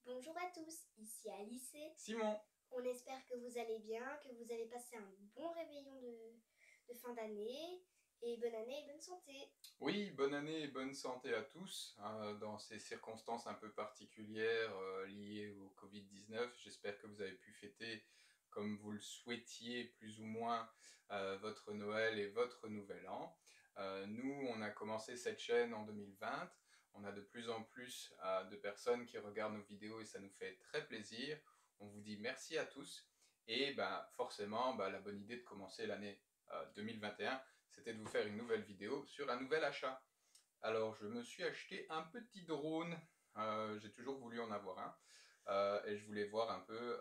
Bonjour à tous, ici Alice. Simon. On espère que vous allez bien, que vous allez passer un bon réveillon de fin d'année. Et bonne année et bonne santé. Oui, bonne année et bonne santé à tous dans ces circonstances un peu particulières liées au Covid-19. J'espère que vous avez pu fêter comme vous le souhaitiez plus ou moins votre Noël et votre Nouvel An. Nous, on a commencé cette chaîne en 2020. On a de plus en plus de personnes qui regardent nos vidéos et ça nous fait très plaisir. On vous dit merci à tous et forcément la bonne idée de commencer l'année 2021, c'était de vous faire une nouvelle vidéo sur un nouvel achat. Alors je me suis acheté un petit drone, j'ai toujours voulu en avoir un, et je voulais voir un peu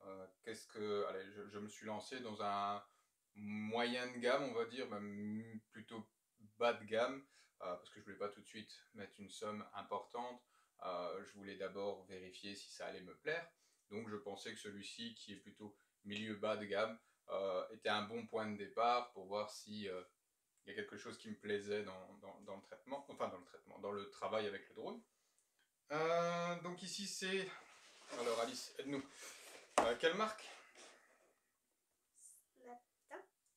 allez, je me suis lancé dans un moyen de gamme, on va dire, même plutôt bas de gamme, parce que je voulais pas tout de suite mettre une somme importante. Je voulais d'abord vérifier si ça allait me plaire, donc je pensais que celui-ci, qui est plutôt milieu bas de gamme, était un bon point de départ pour voir si il y a quelque chose qui me plaisait dans le traitement, enfin dans le travail avec le drone. Donc ici c'est, alors Alice, aide-nous, quelle marque?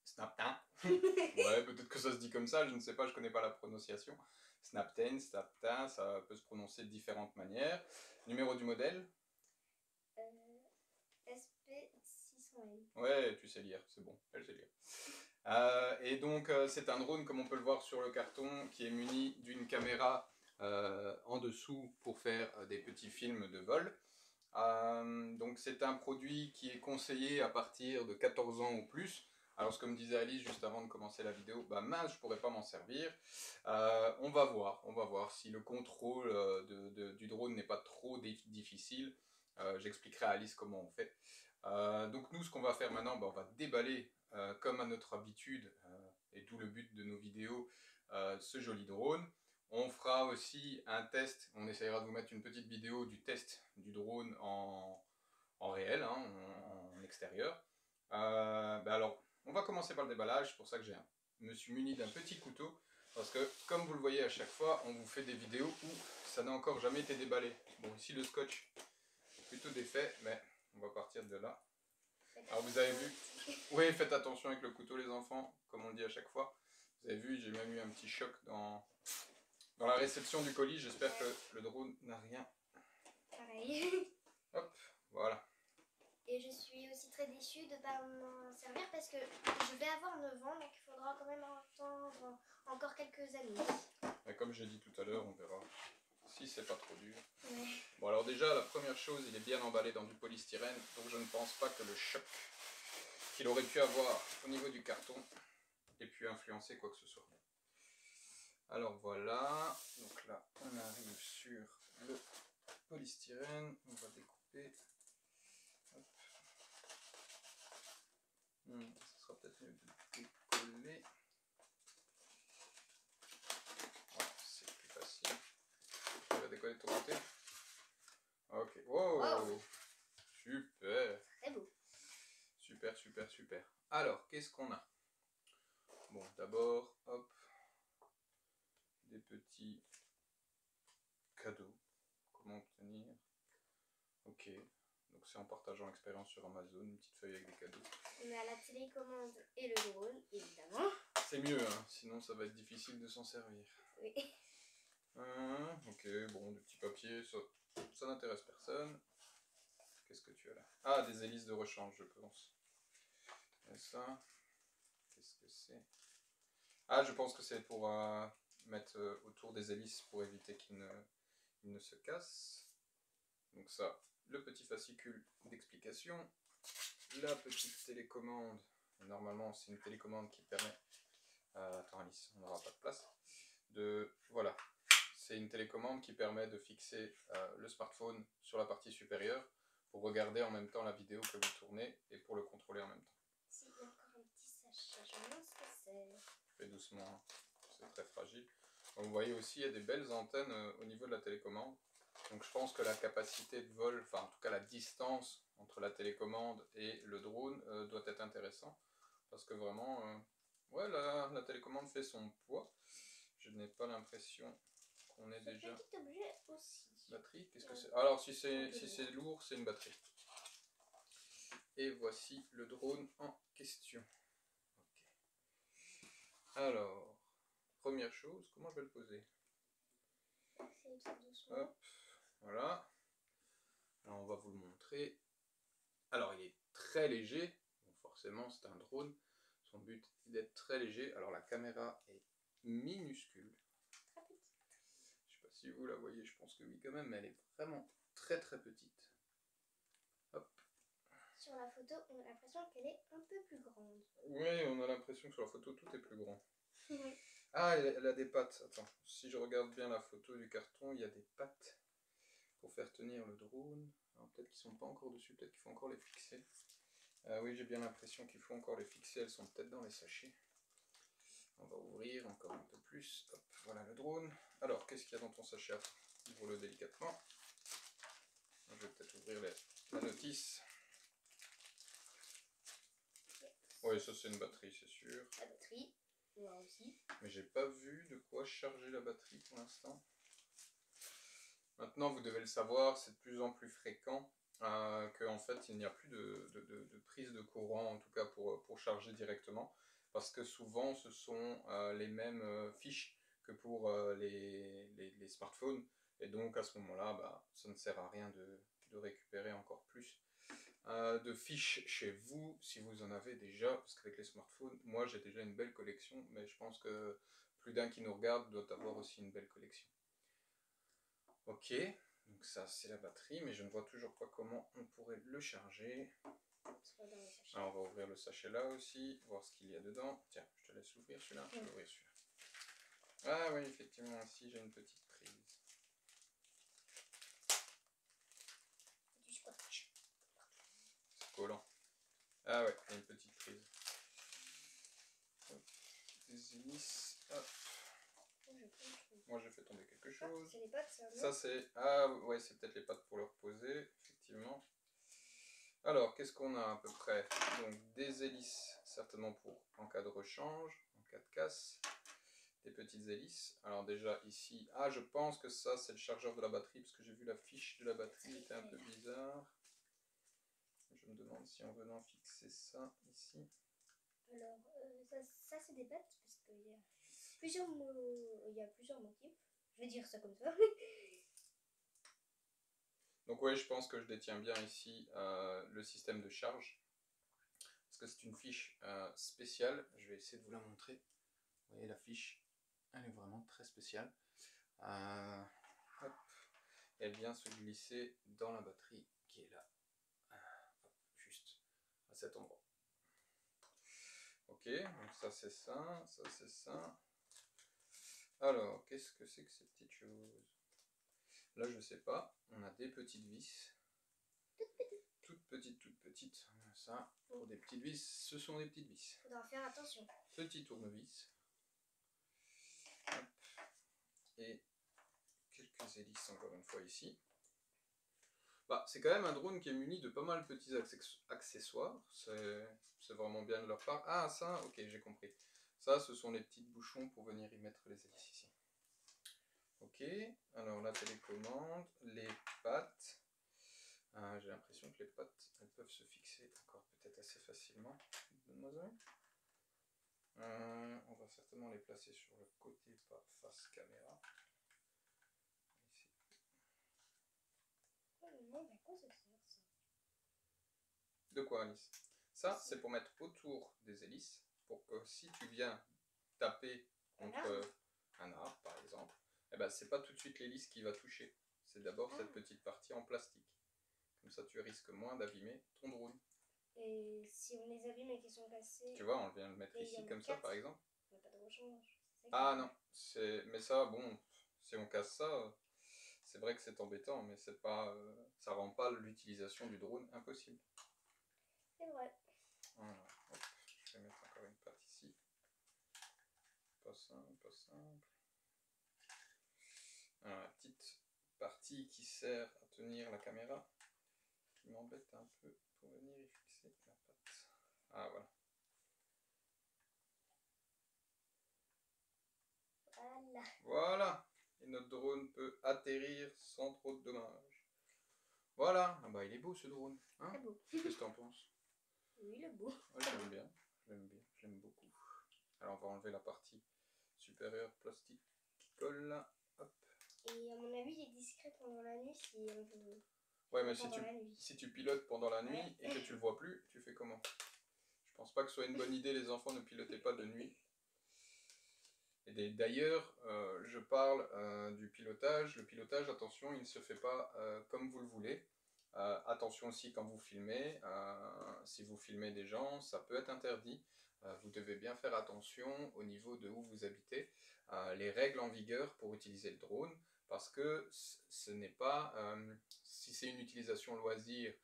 Snaptain. Ouais, peut-être que ça se dit comme ça, je ne sais pas, je connais pas la prononciation. Snaptain, Snaptain, ça peut se prononcer de différentes manières. Numéro du modèle? SP600L. Ouais, tu sais lire, c'est bon, elle sait lire. Et donc c'est un drone, comme on peut le voir sur le carton, qui est muni d'une caméra en dessous pour faire des petits films de vol. Donc c'est un produit qui est conseillé à partir de 14 ans ou plus. Alors comme disait Alice juste avant de commencer la vidéo, mince, je pourrais pas m'en servir. On va voir si le contrôle du drone n'est pas trop difficile. J'expliquerai à Alice comment on fait. Donc nous, ce qu'on va faire maintenant, on va déballer, comme à notre habitude, et d'où le but de nos vidéos, ce joli drone. On fera aussi un test, on essayera de vous mettre une petite vidéo du test du drone en réel, en extérieur. Alors, on va commencer par le déballage, c'est pour ça que je me suis muni d'un petit couteau, parce que comme vous le voyez à chaque fois, on vous fait des vidéos où ça n'a encore jamais été déballé. Bon, ici le scotch est plutôt défait, mais on va partir de là. Alors vous avez vu, oui, faites attention avec le couteau les enfants, comme on le dit à chaque fois. Vous avez vu, j'ai même eu un petit choc dans la réception du colis, j'espère que le drone n'a rien. Pareil. Hop, voilà. Et je suis aussi très déçue de ne pas m'en servir parce que je vais avoir 9 ans, donc il faudra quand même attendre encore quelques années. Et comme j'ai dit tout à l'heure, on verra si c'est pas trop dur. Ouais. Bon alors déjà, la première chose, il est bien emballé dans du polystyrène, donc je ne pense pas que le choc qu'il aurait pu avoir au niveau du carton ait pu influencer quoi que ce soit. Alors voilà, donc là on arrive sur le polystyrène, on va découper. Hop. Ça sera peut-être mieux de décoller. Voilà, c'est plus facile. Tu vas décoller de ton côté. Ok, wow, wow. Super. Très beau. Super, super, super. Alors, qu'est-ce qu'on a? Bon, d'abord, hop, des petits cadeaux. Comment obtenir? Ok, donc c'est en partageant l'expérience sur Amazon, une petite feuille avec des cadeaux. On a la télécommande et le drone, évidemment. C'est mieux, hein, sinon ça va être difficile de s'en servir. Oui. Ok, bon, des petits papiers, ça n'intéresse personne. Qu'est-ce que tu as là? Ah, des hélices de rechange, je pense. Et ça, qu'est-ce que c'est? Ah, je pense que c'est pour mettre autour des hélices pour éviter qu'ils ne se cassent. Donc ça, le petit fascicule d'explication. La petite télécommande. Normalement, c'est une télécommande qui permet... attends Alice, on n'aura pas de place. Voilà, c'est une télécommande qui permet de fixer le smartphone sur la partie supérieure pour regarder en même temps la vidéo que vous tournez et pour le contrôler en même temps. Il y a encore un petit sachet, je me demande ce que c'est. Fais doucement, hein. C'est très fragile. Donc, vous voyez aussi, il y a des belles antennes au niveau de la télécommande. Donc je pense que la capacité de vol, enfin en tout cas la distance entre la télécommande et le drone doit être intéressant. Parce que vraiment, ouais, la télécommande fait son poids. Je n'ai pas l'impression qu'on est déjà... Ce petit objet aussi. Batterie, qu'est-ce que Ouais. c'est? Alors si Un c'est peu lourd. lourd, c'est une batterie. Et voici le drone en question. Ok. Alors, première chose, comment je vais le poser? C'est tout doucement. Hop, voilà. Alors on va vous le montrer. Alors il est très léger, bon, forcément c'est un drone. Son but est d'être très léger. Alors la caméra est minuscule. Très petite. Je sais pas si vous la voyez, je pense que oui quand même, mais elle est vraiment très très petite. Hop. Sur la photo, on a l'impression qu'elle est un peu plus grande. Oui, on a l'impression que sur la photo tout est plus grand. Ah, elle a des pattes. Attends, si je regarde bien la photo du carton, il y a des pattes pour faire tenir le drone. Alors peut-être qu'ils sont pas encore dessus, peut-être qu'il faut encore les fixer. Oui, j'ai bien l'impression qu'il faut encore les fixer, elles sont peut-être dans les sachets. On va ouvrir encore un peu plus. Hop, voilà le drone. Alors, qu'est-ce qu'il y a dans ton sachet? Ouvre-le délicatement. Je vais peut-être ouvrir la notice. Oui, ça c'est une batterie, c'est sûr. La batterie, moi aussi. Mais j'ai pas vu de quoi charger la batterie pour l'instant. Maintenant, vous devez le savoir, c'est de plus en plus fréquent qu'en fait, il n'y a plus de prise de courant, en tout cas pour charger directement, parce que souvent, ce sont les mêmes fiches que pour les smartphones, et donc à ce moment-là, bah, ça ne sert à rien de récupérer encore plus de fiches chez vous, si vous en avez déjà, parce qu'avec les smartphones, moi j'ai déjà une belle collection, mais je pense que plus d'un qui nous regarde doit avoir aussi une belle collection. Ok, donc ça c'est la batterie, mais je ne vois toujours pas comment on pourrait le charger. Alors on va ouvrir le sachet là aussi, voir ce qu'il y a dedans. Tiens, je te laisse l'ouvrir celui-là, je vais ouvrir celui-là. Ah oui, effectivement, ici j'ai une petite prise. Du scotch. C'est collant. Ah ouais, il y a une petite prise. Hop, des hélices, hop. Moi j'ai fait tomber quelque chose. C'est les pattes, ça, non? Ça c'est... Ah ouais, c'est peut-être les pattes pour le reposer, effectivement. Alors, qu'est-ce qu'on a à peu près? Donc des hélices, certainement pour en cas de rechange, en cas de casse. Des petites hélices. Alors déjà ici... Ah, je pense que ça c'est le chargeur de la batterie, parce que j'ai vu la fiche de la batterie était un peu bizarre. Je me demande si en venant fixer ça ici... Alors, ça c'est des pattes, parce qu'il y a plusieurs motifs. Je vais dire ça comme ça. Donc oui, je pense que je détiens bien ici le système de charge. Parce que c'est une fiche spéciale. Je vais essayer de vous la montrer. Vous voyez la fiche, elle est vraiment très spéciale. Hop. Elle vient se glisser dans la batterie qui est là. Hop, juste à cet endroit. Ok, donc ça c'est ça c'est ça. Alors, qu'est-ce que c'est que ces petites choses? Là, je sais pas. On a des petites vis. Toutes petites. Ça, pour des petites vis, ce sont des petites vis. Faudra faire attention. Petit tournevis. Hop. Et quelques hélices encore une fois ici. Bah, c'est quand même un drone qui est muni de pas mal de petits accessoires. C'est vraiment bien de leur part. Ah, ça, ok, j'ai compris. Ça, ce sont les petits bouchons pour venir y mettre les hélices ici. Ok, alors la télécommande, les pattes. J'ai l'impression que les pattes, elles peuvent se fixer encore peut-être assez facilement. Mademoiselle. On va certainement les placer sur le côté, pas face caméra. Ici. Non, mais quoi ça sert ça? De quoi, Alice? Ça, c'est pour mettre autour des hélices, pour que si tu viens taper contre un arbre, par exemple, eh ben, c'est pas tout de suite l'hélice qui va toucher. C'est d'abord cette petite partie en plastique. Comme ça, tu risques moins d'abîmer ton drone. Et si on les abîme et qu'ils sont cassés... Tu vois, on vient le mettre ici, comme ça, par exemple. Il n'y a pas de rechange. Ah non, mais ça, bon, si on casse ça, c'est vrai que c'est embêtant, mais c'est pas, ça rend pas l'utilisation du drone impossible. C'est vrai. Voilà, hop, je vais mettre encore une patte ici. Pas simple, pas simple. Alors, la petite partie qui sert à tenir la caméra, qui m'embête un peu pour venir y fixer la patte. Ah voilà. Voilà. Voilà. Et notre drone peut atterrir sans trop de Voilà, ah bah, il est beau ce drone. Hein, Très beau. qu'est-ce que t'en penses? Oui, il est beau. Ouais, je l'aime bien, je l'aime bien, je l'aime beaucoup. Alors on va enlever la partie supérieure plastique qui colle là. Hop. Et à mon avis, il est discret pendant la nuit si on veut. Ouais, mais Pendant la nuit. si tu pilotes pendant la nuit Ouais. et que tu le vois plus, tu fais comment? Je pense pas que ce soit une bonne idée, les enfants ne pilotez pas de nuit. Et d'ailleurs, je parle du pilotage. Le pilotage, attention, il ne se fait pas comme vous le voulez. Attention aussi quand vous filmez. Si vous filmez des gens, ça peut être interdit. Vous devez bien faire attention au niveau de où vous habitez. Les règles en vigueur pour utiliser le drone, parce que ce n'est pas... si c'est une utilisation loisir,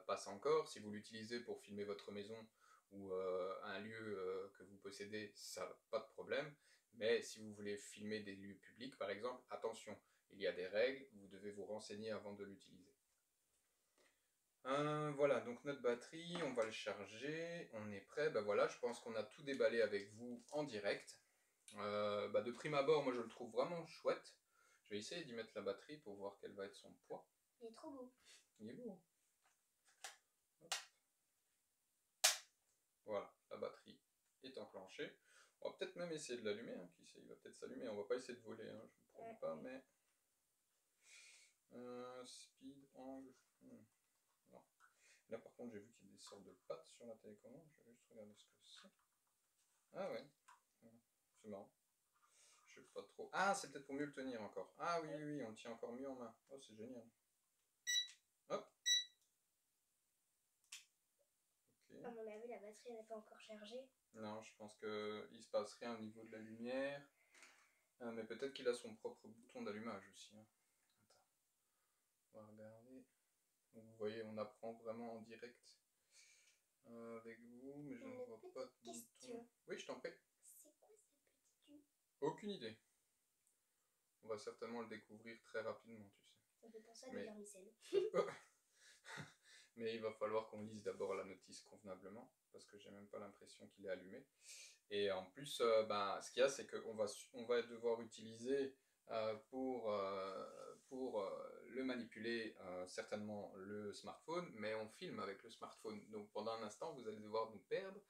passe encore. Si vous l'utilisez pour filmer votre maison ou un lieu que vous possédez, ça n'a pas de problème. Mais si vous voulez filmer des lieux publics, par exemple, attention, il y a des règles, vous devez vous renseigner avant de l'utiliser. Voilà, donc notre batterie, on va le charger, on est prêt. Ben voilà, je pense qu'on a tout déballé avec vous en direct. De prime abord, moi je le trouve vraiment chouette. Je vais essayer d'y mettre la batterie pour voir quel va être son poids. Il est trop beau. Il est beau. Hop. Voilà, la batterie est enclenchée. On va peut-être même essayer de l'allumer, hein. Qui sait, il va peut-être s'allumer. On va pas essayer de voler, hein. Je ne vous promets pas, mais... speed, angle... Non. Là par contre j'ai vu qu'il y a des sortes de pattes sur la télécommande. Je vais juste regarder ce que c'est. Ah ouais, c'est marrant. Je sais pas trop. Ah, c'est peut-être pour mieux le tenir encore. Ah oui, oui, oui, on le tient encore mieux en main. Oh, c'est génial. Hop. Ok. À mon avis, la batterie n'est pas encore chargée. Non, je pense qu'il se passe rien au niveau de la lumière. Mais peut-être qu'il a son propre bouton d'allumage aussi. Hein. Attends. On va regarder. Donc, vous voyez, on apprend vraiment en direct avec vous, mais je ne vois pas de bouton. Oui, je t'en prie. C'est quoi ce petit tube? Aucune idée. On va certainement le découvrir très rapidement, tu sais. Ça fait penser à des vermicelles. Mais il va falloir qu'on lise d'abord la notice convenablement, parce que j'ai même pas l'impression qu'il est allumé. Et en plus, ce qu'il y a, c'est qu'on va devoir utiliser pour le manipuler certainement le smartphone, mais on filme avec le smartphone. Donc pendant un instant, vous allez devoir nous perdre.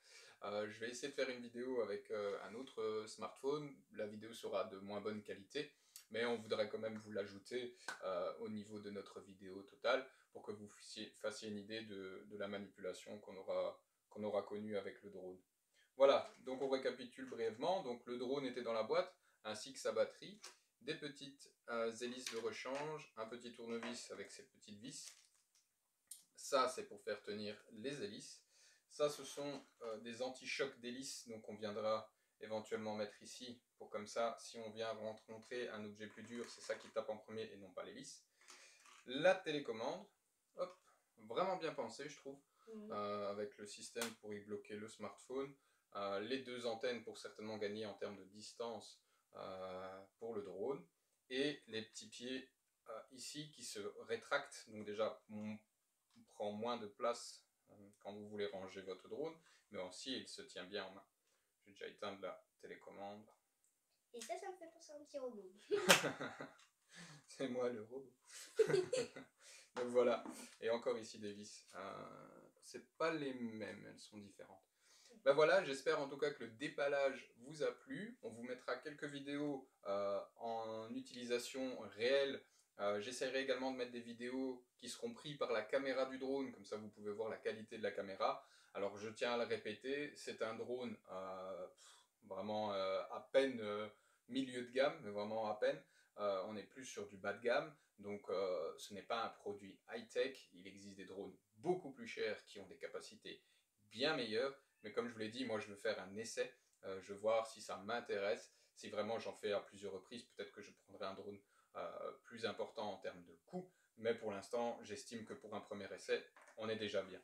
Je vais essayer de faire une vidéo avec un autre smartphone. La vidéo sera de moins bonne qualité, mais on voudrait quand même vous l'ajouter au niveau de notre vidéo totale pour que vous fassiez une idée de la manipulation qu'on aura connue avec le drone. Voilà, donc on récapitule brièvement. Donc le drone était dans la boîte, ainsi que sa batterie, des petites hélices de rechange, un petit tournevis avec ses petites vis. Ça, c'est pour faire tenir les hélices. Ça, ce sont des anti-chocs d'hélices, donc on viendra éventuellement mettre ici, pour comme ça, si on vient rencontrer un objet plus dur, c'est ça qui tape en premier et non pas l'hélice. La télécommande, hop, vraiment bien pensé, je trouve, avec le système pour y bloquer le smartphone, les deux antennes pour certainement gagner en termes de distance pour le drone, et les petits pieds ici qui se rétractent, donc déjà on prend moins de place quand vous voulez ranger votre drone, mais aussi il se tient bien en main. Je vais déjà éteindre la télécommande. Et ça me fait penser à un petit robot. C'est moi le robot. Donc voilà, et encore ici des vis. C'est pas les mêmes, elles sont différentes. Ben voilà, j'espère en tout cas que le dépallage vous a plu. On vous mettra quelques vidéos en utilisation réelle. J'essaierai également de mettre des vidéos qui seront prises par la caméra du drone, comme ça vous pouvez voir la qualité de la caméra. Alors je tiens à le répéter, c'est un drone vraiment à peine milieu de gamme, mais vraiment à peine. On est plus sur du bas de gamme, donc ce n'est pas un produit high-tech. Il existe des drones beaucoup plus chers qui ont des capacités bien meilleures, mais comme je vous l'ai dit, moi je veux faire un essai, je veux voir si ça m'intéresse, si vraiment j'en fais à plusieurs reprises, peut-être que je prendrai un drone plus important en termes de coût, mais pour l'instant j'estime que pour un premier essai, on est déjà bien.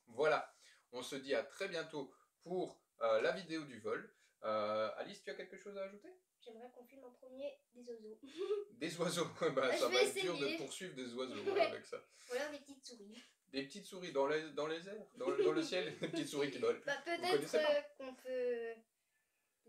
Voilà, on se dit à très bientôt pour la vidéo du vol. Alice, tu as quelque chose à ajouter ? J'aimerais qu'on filme en premier des oiseaux. Des oiseaux, bah, ça va être dur de poursuivre des oiseaux avec ça. Ou alors des petites souris. Des petites souris dans les airs, dans le ciel, des petites souris qui volent. Bah, peut-être qu'on peut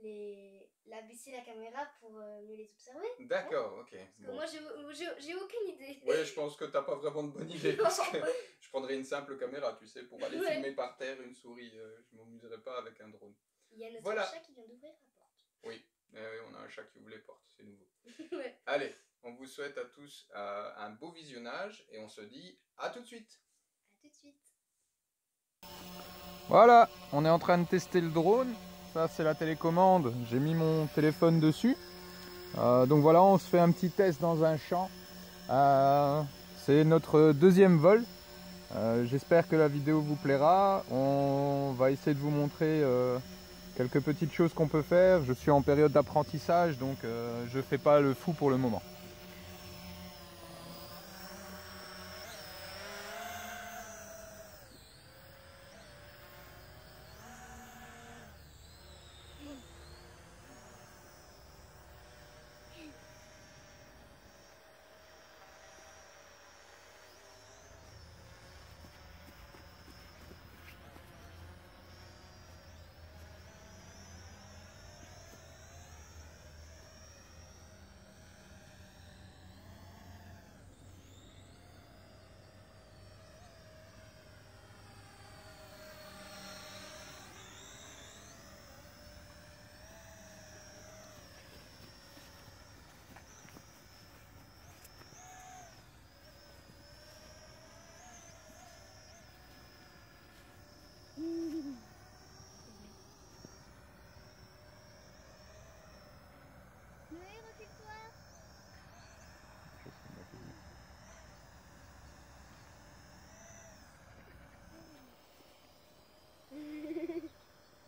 baisser la caméra pour mieux les observer. D'accord, ok. Parce que moi, j'ai aucune idée. Ouais, je pense que t'as pas vraiment de bonne idée, parce que je prendrais une simple caméra, tu sais, pour aller filmer par terre une souris. Je m'amuserais pas avec un drone. Il y a notre chat qui vient d'ouvrir la porte. Oui, on a un chat qui ouvre les portes, c'est nouveau. Allez, on vous souhaite à tous un beau visionnage et on se dit à tout de suite. À tout de suite. Voilà, on est en train de tester le drone. Ça, c'est la télécommande. J'ai mis mon téléphone dessus. Donc voilà, on se fait un petit test dans un champ. C'est notre deuxième vol. J'espère que la vidéo vous plaira. On va essayer de vous montrer quelques petites choses qu'on peut faire. Je suis en période d'apprentissage, donc je ne fais pas le fou pour le moment.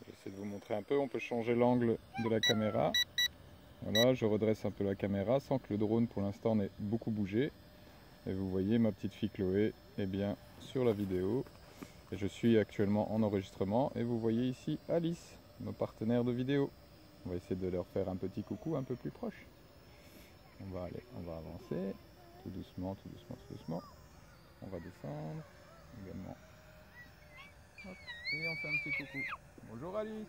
J'essaie de vous montrer un peu, on peut changer l'angle de la caméra. Voilà, je redresse un peu la caméra sans que le drone pour l'instant n'ait beaucoup bougé. Et vous voyez ma petite fille Chloé est bien sur la vidéo. Et je suis actuellement en enregistrement et vous voyez ici Alice, nos partenaires de vidéo. On va essayer de leur faire un petit coucou un peu plus proche. On va avancer, tout doucement, tout doucement, tout doucement. On va descendre également. Hop, et on fait un petit coucou. Bonjour Alice.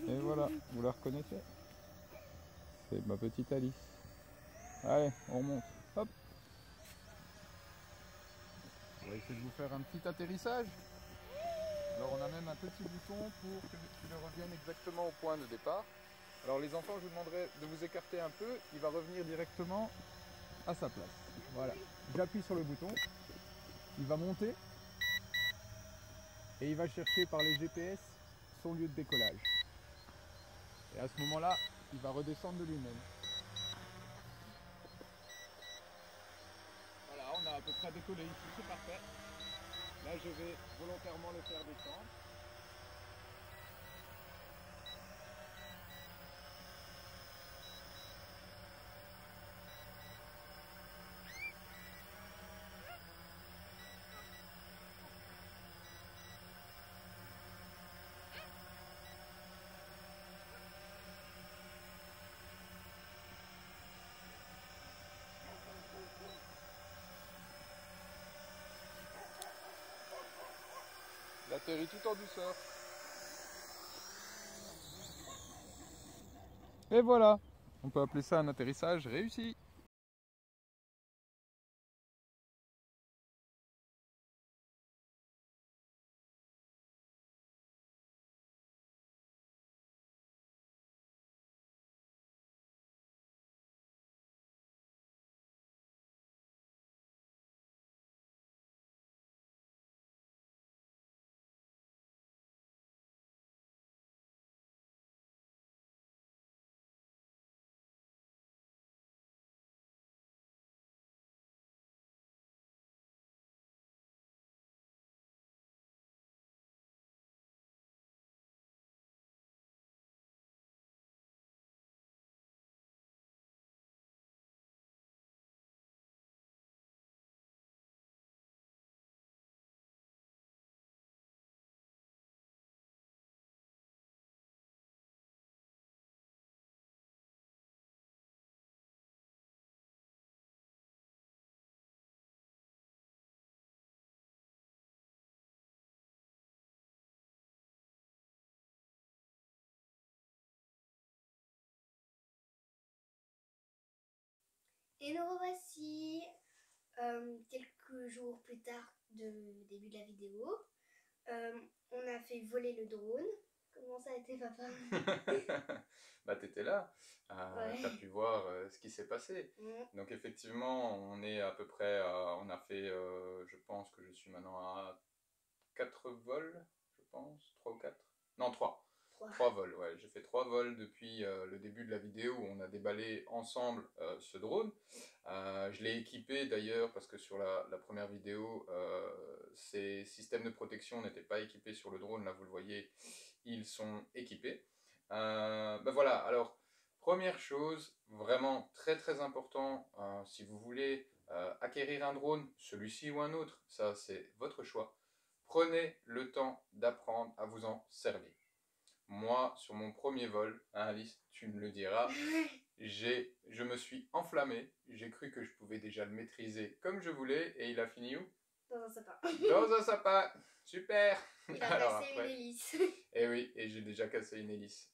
Et voilà, vous la reconnaissez? C'est ma petite Alice. Allez, on remonte. Hop. On va essayer de vous faire un petit atterrissage. Alors on a même un petit bouton pour que tu revienne exactement au point de départ. Alors les enfants, je vous demanderai de vous écarter un peu. Il va revenir directement à sa place. Voilà. J'appuie sur le bouton. Il va monter. Et il va chercher par les GPS son lieu de décollage. Et à ce moment-là, il va redescendre de lui-même. Voilà, on a à peu près décollé ici, c'est parfait. Là, je vais volontairement le faire descendre. Il atterrit tout en douceur. Et voilà, on peut appeler ça un atterrissage réussi. Et nous revoici quelques jours plus tard du début de la vidéo. On a fait voler le drone. Comment ça a été, papa? Bah t'étais là, Ouais. t'as pu voir ce qui s'est passé. Donc effectivement, on est à peu près, on a fait, je pense que je suis maintenant à 4 vols, je pense, 3 ou 4. Non, 3. 3 vols, ouais. J'ai fait 3 vols depuis le début de la vidéo où on a déballé ensemble ce drone. Je l'ai équipé d'ailleurs parce que sur la première vidéo, ces systèmes de protection n'étaient pas équipés sur le drone. Là, vous le voyez, ils sont équipés. Ben voilà, alors, première chose, vraiment très très important, si vous voulez acquérir un drone, celui-ci ou un autre, ça c'est votre choix. Prenez le temps d'apprendre à vous en servir. Moi, sur mon premier vol, hein, Alice, tu me le diras, je me suis enflammé, j'ai cru que je pouvais déjà le maîtriser comme je voulais, et il a fini où? Dans un sapin. Dans un sapin. Super. Il a cassé une hélice. Et oui, et j'ai déjà cassé une hélice.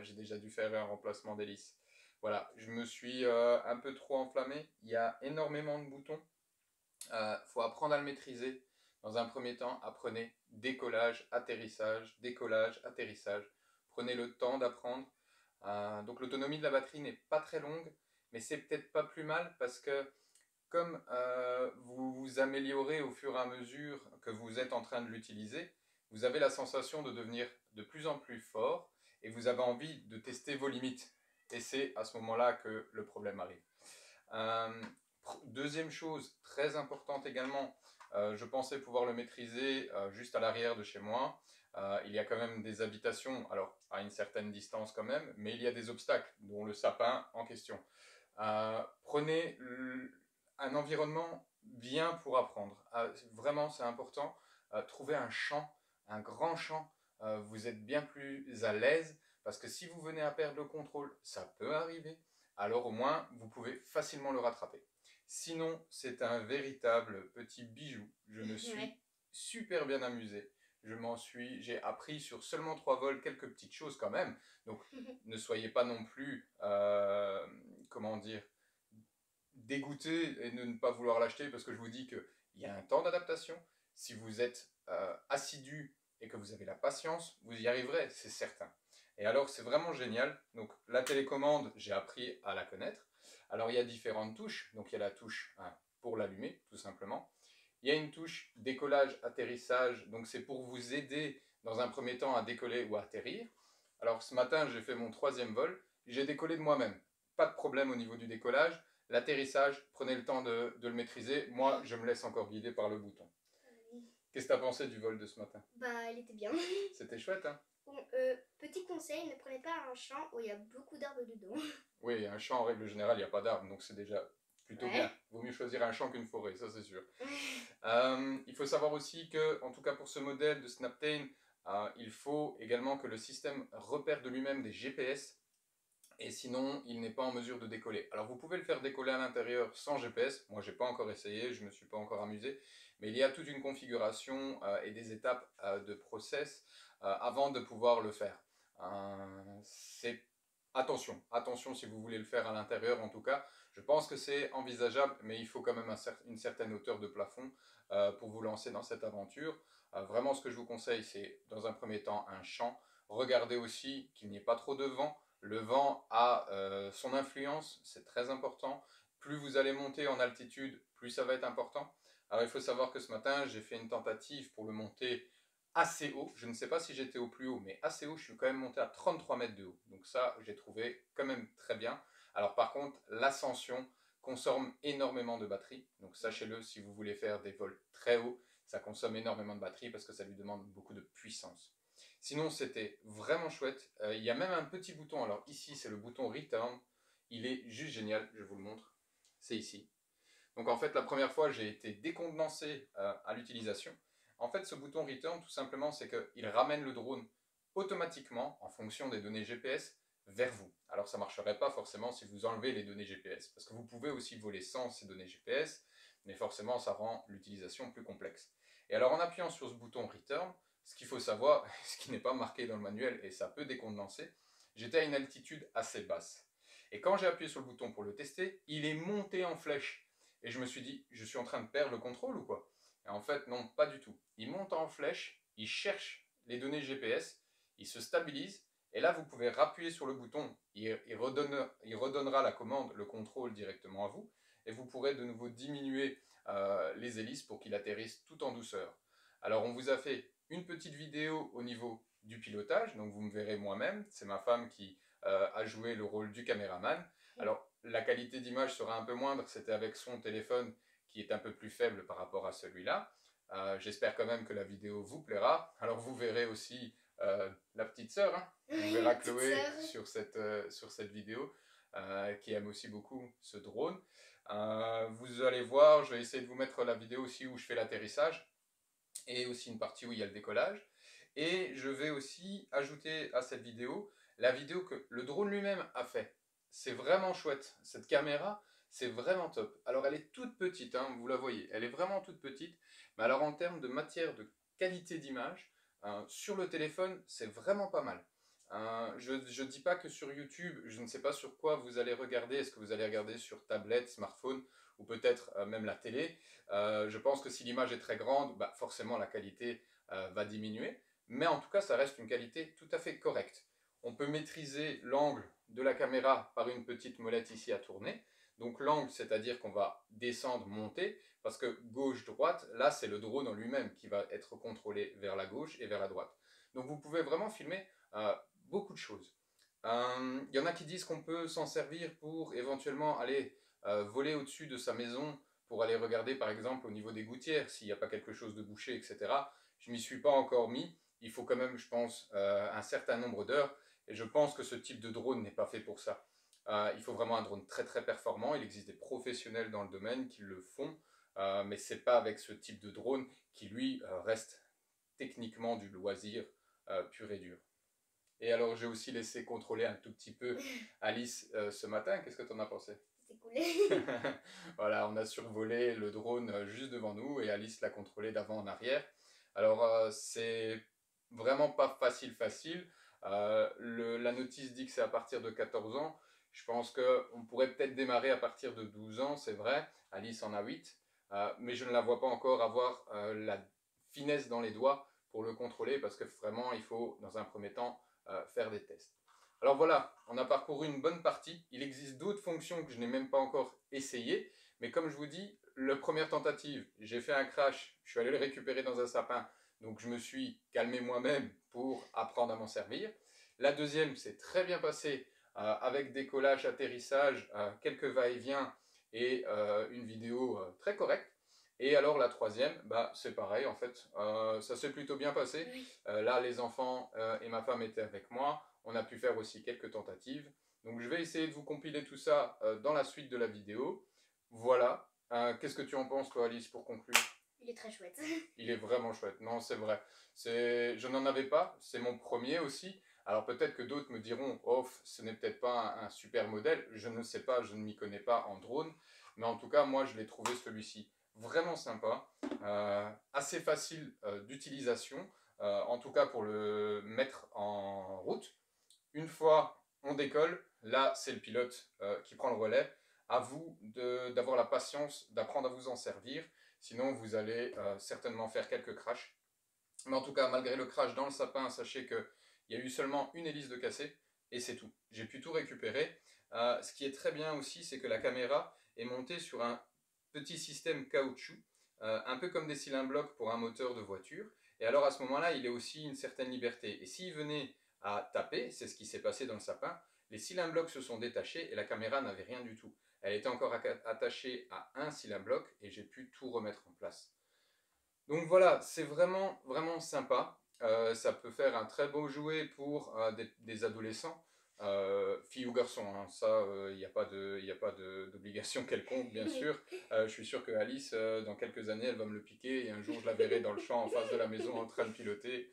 J'ai déjà dû faire un remplacement d'hélice. Voilà, je me suis un peu trop enflammé. Il y a énormément de boutons. Faut apprendre à le maîtriser. Dans un premier temps, apprenez décollage, atterrissage. Prenez le temps d'apprendre. Donc l'autonomie de la batterie n'est pas très longue, mais c'est peut-être pas plus mal parce que comme vous vous améliorez au fur et à mesure que vous êtes en train de l'utiliser, vous avez la sensation de devenir de plus en plus fort et vous avez envie de tester vos limites. Et c'est à ce moment-là que le problème arrive. Deuxième chose très importante également, je pensais pouvoir le maîtriser juste à l'arrière de chez moi. Il y a quand même des habitations, alors à une certaine distance quand même, mais il y a des obstacles, dont le sapin en question. Prenez un environnement bien pour apprendre. Vraiment, c'est important. Trouvez un champ, un grand champ. Vous êtes bien plus à l'aise parce que si vous venez à perdre le contrôle, ça peut arriver. Alors au moins, vous pouvez facilement le rattraper. Sinon, c'est un véritable petit bijou. Je me suis super bien amusé. J'ai appris sur seulement 3 vols quelques petites choses quand même. Donc, ne soyez pas non plus, comment dire, dégoûté et de ne pas vouloir l'acheter parce que je vous dis qu'il y a un temps d'adaptation. Si vous êtes assidu et que vous avez la patience, vous y arriverez, c'est certain. Et alors, c'est vraiment génial. Donc, la télécommande, j'ai appris à la connaître. Alors, il y a différentes touches. Donc, il y a la touche pour l'allumer, tout simplement. Il y a une touche décollage, atterrissage. Donc, c'est pour vous aider dans un premier temps à décoller ou à atterrir. Alors, ce matin, j'ai fait mon 3e vol. J'ai décollé de moi-même. Pas de problème au niveau du décollage. L'atterrissage, prenez le temps de le maîtriser. Moi, je me laisse encore guider par le bouton. Qu'est-ce que tu as pensé du vol de ce matin? Bah, il était bien. C'était chouette, hein? Petit conseil, ne prenez pas un champ où il y a beaucoup d'arbres dedans. Oui, un champ, en règle générale, il n'y a pas d'arbres, donc c'est déjà plutôt bien. Vaut mieux choisir un champ qu'une forêt, ça c'est sûr. Il faut savoir aussi que, en tout cas pour ce modèle de Snaptane, il faut également que le système repère de lui-même des GPS, et sinon il n'est pas en mesure de décoller. Alors vous pouvez le faire décoller à l'intérieur sans GPS, moi j'ai pas encore essayé, je me suis pas encore amusé, mais il y a toute une configuration et des étapes de process avant de pouvoir le faire. Attention si vous voulez le faire à l'intérieur en tout cas, je pense que c'est envisageable, mais il faut quand même une certaine hauteur de plafond pour vous lancer dans cette aventure. Vraiment ce que je vous conseille, c'est dans un premier temps un champ. Regardez aussi qu'il n'y ait pas trop de vent. Le vent a son influence, c'est très important. Plus vous allez monter en altitude, plus ça va être important. Alors il faut savoir que ce matin, j'ai fait une tentative pour le monter assez haut. Je ne sais pas si j'étais au plus haut, mais assez haut, je suis quand même monté à 33 mètres de haut. Donc ça, j'ai trouvé quand même très bien. Alors par contre, l'ascension consomme énormément de batterie. Donc sachez-le, si vous voulez faire des vols très hauts, ça consomme énormément de batterie parce que ça lui demande beaucoup de puissance. Sinon, c'était vraiment chouette. Il y a même un petit bouton. Alors ici, c'est le bouton Return. Il est juste génial. Je vous le montre. C'est ici. Donc en fait, la première fois, j'ai été décontenancé à l'utilisation. En fait, ce bouton Return, tout simplement, c'est qu'il ramène le drone automatiquement, en fonction des données GPS, vers vous. Alors ça ne marcherait pas forcément si vous enlevez les données GPS, parce que vous pouvez aussi voler sans ces données GPS, mais forcément, ça rend l'utilisation plus complexe. Et alors en appuyant sur ce bouton Return, ce qu'il faut savoir, ce qui n'est pas marqué dans le manuel, et ça peut décontenancer, j'étais à une altitude assez basse. Et quand j'ai appuyé sur le bouton pour le tester, il est monté en flèche. Et je me suis dit, je suis en train de perdre le contrôle ou quoi? Et en fait, non, pas du tout. Il monte en flèche, il cherche les données GPS, il se stabilise, et là, vous pouvez appuyer sur le bouton, il redonnera la commande, le contrôle directement à vous, et vous pourrez de nouveau diminuer les hélices pour qu'il atterrisse tout en douceur. Alors, on vous a fait une petite vidéo au niveau du pilotage, donc vous me verrez moi-même, c'est ma femme qui a joué le rôle du caméraman. Alors, la qualité d'image sera un peu moindre, c'était avec son téléphone qui est un peu plus faible par rapport à celui-là. J'espère quand même que la vidéo vous plaira. Alors, vous verrez aussi la petite sœur, hein. On verra Chloé sur cette vidéo, qui aime aussi beaucoup ce drone. Vous allez voir, je vais essayer de vous mettre la vidéo aussi où je fais l'atterrissage, et aussi une partie où il y a le décollage. Et je vais aussi ajouter à cette vidéo la vidéo que le drone lui-même a fait. C'est vraiment chouette. Cette caméra, c'est vraiment top. Alors elle est toute petite, hein, vous la voyez, elle est vraiment toute petite. Mais alors en termes de matière de qualité d'image, sur le téléphone, c'est vraiment pas mal. Je ne dis pas que sur YouTube, je ne sais pas sur quoi vous allez regarder. Est-ce que vous allez regarder sur tablette, smartphone ou peut-être même la télé? Je pense que si l'image est très grande, bah forcément la qualité va diminuer. Mais en tout cas, ça reste une qualité tout à fait correcte. On peut maîtriser l'angle de la caméra par une petite molette ici à tourner. Donc l'angle, c'est-à-dire qu'on va descendre, monter, parce que gauche-droite, là c'est le drone en lui-même qui va être contrôlé vers la gauche et vers la droite. Donc vous pouvez vraiment filmer beaucoup de choses. Il y en a qui disent qu'on peut s'en servir pour éventuellement aller voler au-dessus de sa maison pour aller regarder par exemple au niveau des gouttières s'il n'y a pas quelque chose de bouché, etc. Je m'y suis pas encore mis. Il faut quand même, je pense, un certain nombre d'heures. Et je pense que ce type de drone n'est pas fait pour ça. Il faut vraiment un drone très très performant. Il existe des professionnels dans le domaine qui le font. Mais ce n'est pas avec ce type de drone qui, lui, reste techniquement du loisir pur et dur. Et alors, j'ai aussi laissé contrôler un tout petit peu Alice ce matin. Qu'est-ce que tu en as pensé? C'est cool. Voilà, on a survolé le drone juste devant nous et Alice l'a contrôlé d'avant en arrière. Alors, c'est vraiment pas facile. La notice dit que c'est à partir de 14 ans. Je pense qu'on pourrait peut-être démarrer à partir de 12 ans, c'est vrai. Alice en a 8. Mais je ne la vois pas encore avoir la finesse dans les doigts pour le contrôler parce que vraiment, il faut, dans un premier temps, faire des tests. Alors voilà, on a parcouru une bonne partie. Il existe d'autres fonctions que je n'ai même pas encore essayées. Mais comme je vous dis, la première tentative, j'ai fait un crash. Je suis allé le récupérer dans un sapin. Donc je me suis calmé moi-même pour apprendre à m'en servir. La deuxième s'est très bien passée avec décollage, atterrissage, quelques va-et-vient et une vidéo très correcte. Et alors la troisième, bah, c'est pareil en fait, ça s'est plutôt bien passé. Là les enfants et ma femme étaient avec moi, on a pu faire aussi quelques tentatives. Donc je vais essayer de vous compiler tout ça dans la suite de la vidéo. Voilà, qu'est-ce que tu en penses toi Alice pour conclure? Il est très chouette. Il est vraiment chouette, non c'est vrai. Je n'en avais pas, c'est mon premier aussi. Alors peut-être que d'autres me diront, oh ce n'est peut-être pas un super modèle, je ne sais pas, je ne m'y connais pas en drone. Mais en tout cas moi je l'ai trouvé celui-ci vraiment sympa, assez facile d'utilisation, en tout cas pour le mettre en route. Une fois on décolle, là c'est le pilote qui prend le relais. À vous d'avoir la patience d'apprendre à vous en servir, sinon vous allez certainement faire quelques crashs. Mais en tout cas, malgré le crash dans le sapin, sachez qu'il y a eu seulement une hélice de cassée, et c'est tout. J'ai pu tout récupérer. Ce qui est très bien aussi, c'est que la caméra est montée sur un petit système caoutchouc, un peu comme des cylindres blocs pour un moteur de voiture. Et alors à ce moment-là, il a aussi une certaine liberté. Et s'il venait à taper, c'est ce qui s'est passé dans le sapin, les cylindres blocs se sont détachés et la caméra n'avait rien du tout. Elle était encore attachée à un cylindre bloc et j'ai pu tout remettre en place. Donc voilà, c'est vraiment, vraiment sympa. Ça peut faire un très beau jouet pour des adolescents, filles ou garçons, hein. Ça, il n'y a pas d'obligation quelconque, bien sûr. Je suis sûr que Alice, dans quelques années, elle va me le piquer et un jour, je la verrai dans le champ en face de la maison en train de piloter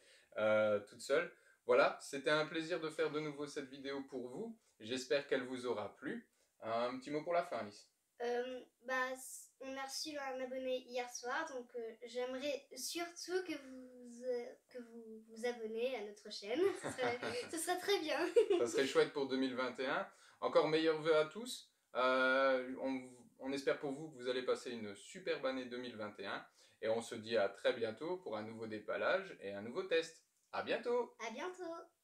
toute seule. Voilà, c'était un plaisir de faire de nouveau cette vidéo pour vous. J'espère qu'elle vous aura plu. Un petit mot pour la fin, Alice. On a reçu un abonné hier soir, donc j'aimerais surtout que vous vous abonnez à notre chaîne. Ce serait très bien. Ça serait chouette pour 2021. Encore meilleurs vœux à tous. On espère pour vous que vous allez passer une superbe année 2021. Et on se dit à très bientôt pour un nouveau dépalage et un nouveau test. À bientôt! À bientôt!